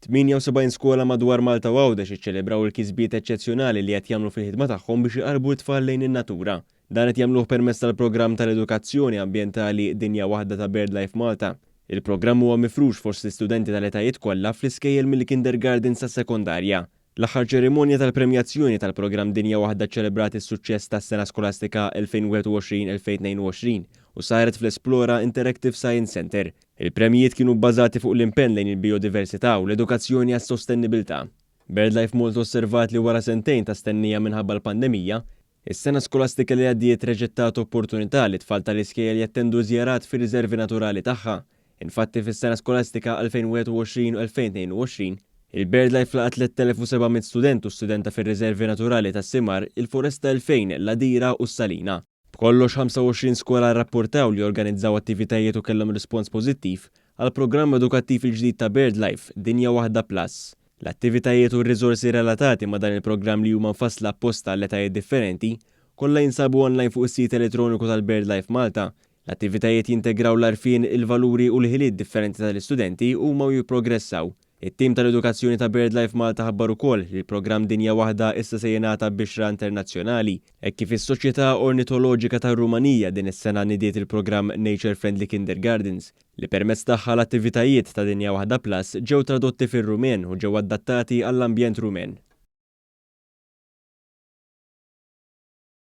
78 skola madwar Malta u Għawdex iċċelebraw il-kisbiet eċċezzjonali li qed jagħmlu fil-ħidma tagħhom biex iqarbu t-tfal lejn in-natura. Dan qed jagħmluh permezz tal-programm tal-edukazzjoni ambjentali Dinja Waħda ta' BirdLife Malta. Il-programm huwa mifrux fost l-istudenti tal-etajiet kollha fl-iskejjel mill-kindergarten sas-sekondarja. L-aħħar ċerimonja tal-premjazzjoni tal-programm Dinja Waħda ċċelebrat is-suċċess tas-sena skolastika 2021-2022 u saret fl-Esplora Interactive Science Center. Il-premjiet kienu bbażati fuq l-impenn lejn il-biodiversità u l-edukazzjoni għas-sostenibilità. BirdLife Malta osservat li wara sentejn ta' stennija minħabba l-pandemija, is-sena skolastika li għaddiet reġettat opportunità li tfal tal-iskejjel jattendu żjarat fir-riservi naturali tagħha. Infatti fis-sena skolastika 2021 u 2022 il-BirdLife laqat 3700 student u studenta fir-riservi naturali tas-Simar, il-Foresta 2000, l-Adira u s-Salina. B'kollox 25 skola rrapportaw li organizzaw attivitajiet u kellhom rispons pożittiv għal programm edukattiv il-ġdid ta' BirdLife Dinja Waħda Plus. L-attivitajiet u r-riżorsi relatati ma' dan il-programm li huma mfassla apposta għal etajiet differenti kollha jinsabu online fuq is-sit elettroniku tal-BirdLife Malta. L-attivitajiet jintegraw l-arfien, il-valuri u l-ħiliet differenti tal-istudenti u ma jipprogressaw. It-tim tal-edukazzjoni ta' BirdLife Malta ħabbar ukoll li l-programm Dinja Waħda issa se jingħata bixra internazzjonali hekk kif is-Soċjetà Ornitoloġika tar-Rumanija din is-sena nidiet il-programm Nature Friendly Kindergardens li permezz tagħha l-attivitajiet ta' Dinja Waħda Plus ġew tradotti fir-Rumen u ġew adattati għall-ambjent Rumen.